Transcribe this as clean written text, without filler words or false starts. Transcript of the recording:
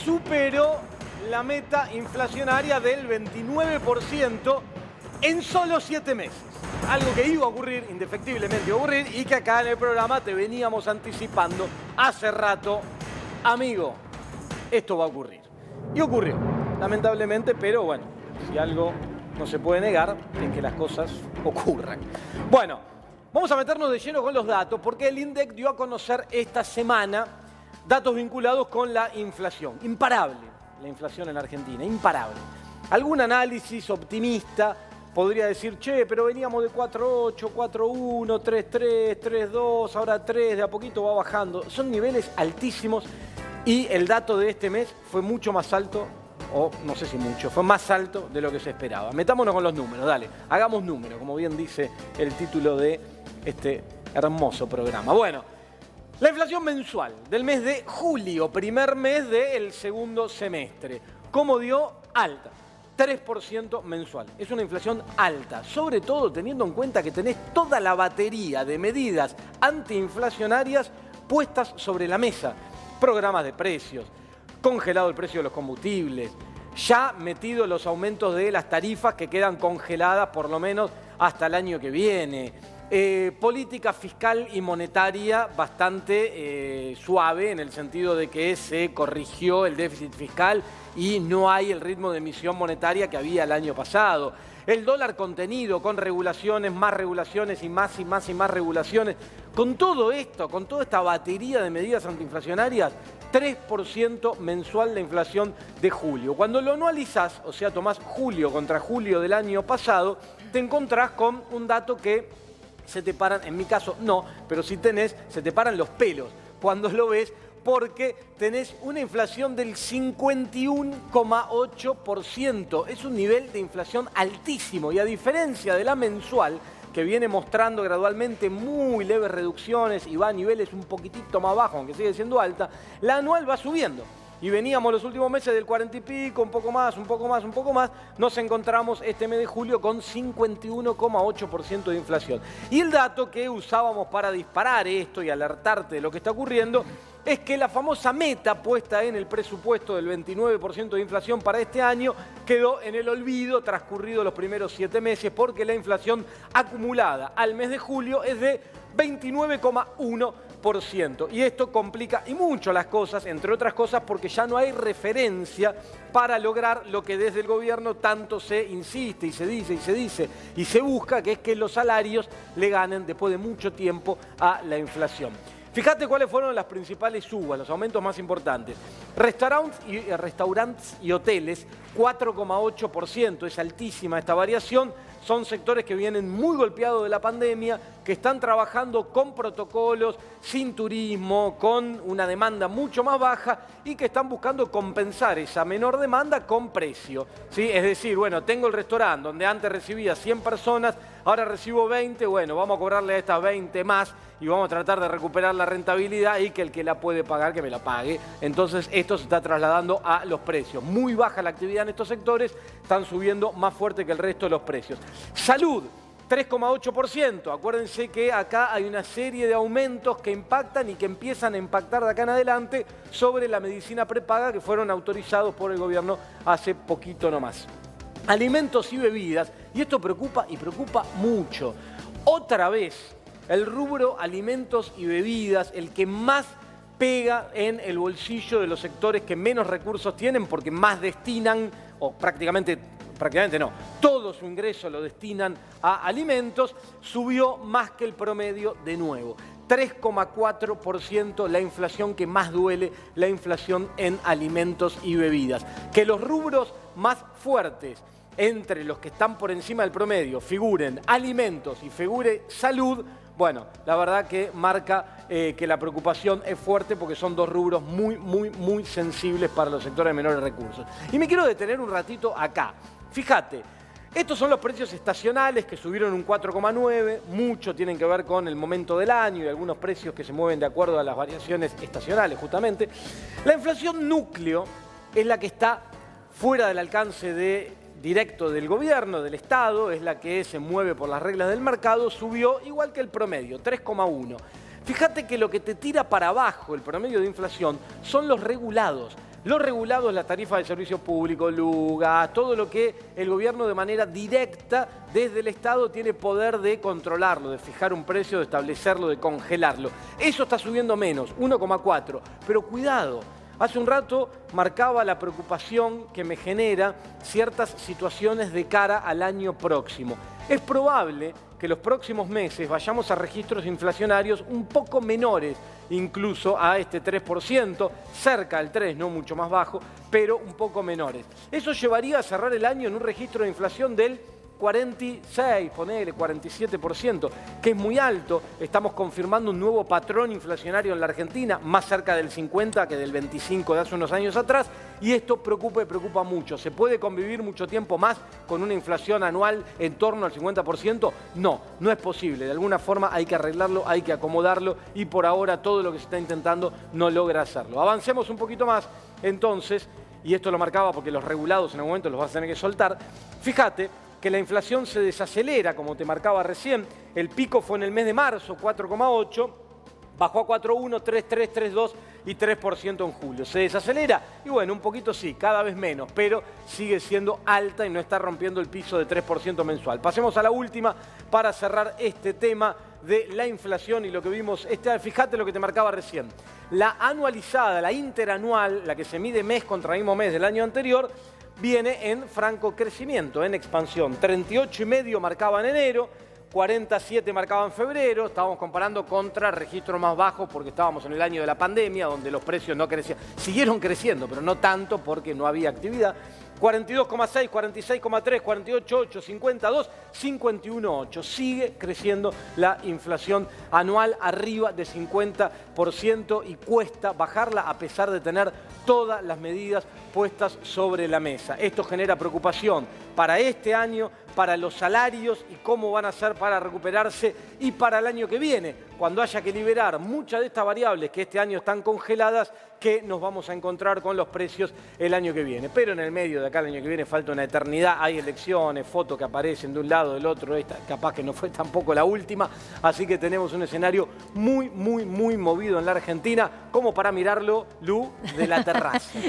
Superó la meta inflacionaria del 29% en solo 7 meses. Algo que iba a ocurrir, indefectiblemente iba a ocurrir, y que acá en el programa te veníamos anticipando hace rato. Amigo, esto va a ocurrir. Y ocurrió, lamentablemente, pero bueno, si algo no se puede negar es que las cosas ocurran. Bueno, vamos a meternos de lleno con los datos, porque el INDEC dio a conocer esta semana datos vinculados con la inflación. Imparable la inflación en Argentina, imparable. Algún análisis optimista podría decir, che, pero veníamos de 4.8, 4.1, 3.3, 3.2, ahora 3, de a poquito va bajando. Son niveles altísimos y el dato de este mes fue mucho más alto, o no sé si mucho, fue más alto de lo que se esperaba. Metámonos con los números, dale, hagamos números, como bien dice el título de este hermoso programa. Bueno, la inflación mensual del mes de julio, primer mes del segundo semestre, ¿cómo dio? Alta. 3% mensual. Es una inflación alta, sobre todo teniendo en cuenta que tenés toda la batería de medidas antiinflacionarias puestas sobre la mesa. Programas de precios, congelado el precio de los combustibles, ya metido los aumentos de las tarifas que quedan congeladas por lo menos hasta el año que viene. Política fiscal y monetaria bastante suave en el sentido de que se corrigió el déficit fiscal y no hay el ritmo de emisión monetaria que había el año pasado. El dólar contenido con regulaciones, más regulaciones y más regulaciones. Con todo esto, con toda esta batería de medidas antiinflacionarias, 3% mensual la inflación de julio. Cuando lo anualizás, o sea, tomás julio contra julio del año pasado, te encontrás con un dato que se te paran, en mi caso no, pero si tenés, se te paran los pelos cuando lo ves, porque tenés una inflación del 51,8%. Es un nivel de inflación altísimo y a diferencia de la mensual, que viene mostrando gradualmente muy leves reducciones y va a niveles un poquitito más bajos, aunque sigue siendo alta, la anual va subiendo. Y veníamos los últimos meses del 40 y pico, un poco más, nos encontramos este mes de julio con 51,8% de inflación. Y el dato que usábamos para disparar esto y alertarte de lo que está ocurriendo es que la famosa meta puesta en el presupuesto del 29% de inflación para este año quedó en el olvido transcurridos los primeros 7 meses porque la inflación acumulada al mes de julio es de 29,1%. Y esto complica y mucho las cosas, entre otras cosas porque ya no hay referencia para lograr lo que desde el gobierno tanto se insiste y se dice y se busca, que es que los salarios le ganen después de mucho tiempo a la inflación. Fíjate cuáles fueron las principales subas, los aumentos más importantes. Restaurantes y hoteles, 4,8%, es altísima esta variación. Son sectores que vienen muy golpeados de la pandemia, que están trabajando con protocolos, sin turismo, con una demanda mucho más baja y que están buscando compensar esa menor demanda con precio, ¿sí? Es decir, bueno, tengo el restaurante donde antes recibía 100 personas, ahora recibo 20, bueno, vamos a cobrarle a estas 20 más y vamos a tratar de recuperar la rentabilidad y que el que la puede pagar, que me la pague. Entonces, esto se está trasladando a los precios. Muy baja la actividad en estos sectores, están subiendo más fuerte que el resto de los precios. Salud, 3,8%. Acuérdense que acá hay una serie de aumentos que impactan y que empiezan a impactar de acá en adelante sobre la medicina prepaga que fueron autorizados por el gobierno hace poquito nomás. Alimentos y bebidas, y esto preocupa y preocupa mucho. Otra vez, el rubro alimentos y bebidas, el que más pega en el bolsillo de los sectores que menos recursos tienen porque más destinan, o prácticamente no, todo su ingreso lo destinan a alimentos, subió más que el promedio de nuevo. 3,4% la inflación que más duele, la inflación en alimentos y bebidas. Que los rubros más fuertes entre los que están por encima del promedio figuren alimentos y figure salud, bueno, la verdad que marca que la preocupación es fuerte porque son dos rubros muy sensibles para los sectores de menores recursos. Y me quiero detener un ratito acá. Fíjate, estos son los precios estacionales que subieron un 4,9, mucho tienen que ver con el momento del año y algunos precios que se mueven de acuerdo a las variaciones estacionales justamente. La inflación núcleo es la que está fuera del alcance directo del gobierno, del Estado, es la que se mueve por las reglas del mercado, subió igual que el promedio, 3,1. Fíjate que lo que te tira para abajo el promedio de inflación son los regulados. Los regulados, la tarifa de servicio público, LUGA, todo lo que el gobierno de manera directa desde el Estado tiene poder de controlarlo, de fijar un precio, de establecerlo, de congelarlo. Eso está subiendo menos, 1,4. Pero cuidado, hace un rato marcaba la preocupación que me genera ciertas situaciones de cara al año próximo. Es probable que los próximos meses vayamos a registros inflacionarios un poco menores, incluso a este 3%, cerca del 3%, no mucho más bajo, pero un poco menores. Eso llevaría a cerrar el año en un registro de inflación del 46, ponele 47%, que es muy alto. Estamos confirmando un nuevo patrón inflacionario en la Argentina, más cerca del 50 que del 25 de hace unos años atrás, y esto preocupa y preocupa mucho. ¿Se puede convivir mucho tiempo más con una inflación anual en torno al 50%? No, no es posible. De alguna forma hay que arreglarlo, hay que acomodarlo, y por ahora todo lo que se está intentando no logra hacerlo. Avancemos un poquito más, entonces, y esto lo marcaba porque los regulados en algún momento los vas a tener que soltar. Fíjate que la inflación se desacelera, como te marcaba recién. El pico fue en el mes de marzo, 4,8, bajó a 4,1, 3,3, 3,2 y 3% en julio. Se desacelera y bueno, un poquito sí, cada vez menos, pero sigue siendo alta y no está rompiendo el piso de 3% mensual. Pasemos a la última para cerrar este tema de la inflación y lo que vimos. Fíjate lo que te marcaba recién. La anualizada, la interanual, la que se mide mes contra mismo mes del año anterior, viene en franco crecimiento, en expansión. 38,5 marcaba en enero, 47 marcaba en febrero. Estábamos comparando contra registros más bajos porque estábamos en el año de la pandemia, donde los precios no crecían. Siguieron creciendo, pero no tanto porque no había actividad. 42,6, 46,3, 48,8, 52, 51,8. Sigue creciendo la inflación anual arriba de 50% y cuesta bajarla a pesar de tener todas las medidas puestas sobre la mesa. Esto genera preocupación para este año, para los salarios y cómo van a ser para recuperarse, y para el año que viene, cuando haya que liberar muchas de estas variables que este año están congeladas, que nos vamos a encontrar con los precios el año que viene. Pero en el medio de acá el año que viene falta una eternidad, hay elecciones, fotos que aparecen de un lado del otro, esta capaz que no fue tampoco la última, así que tenemos un escenario muy movido en la Argentina, como para mirarlo, Lu, de la terraza.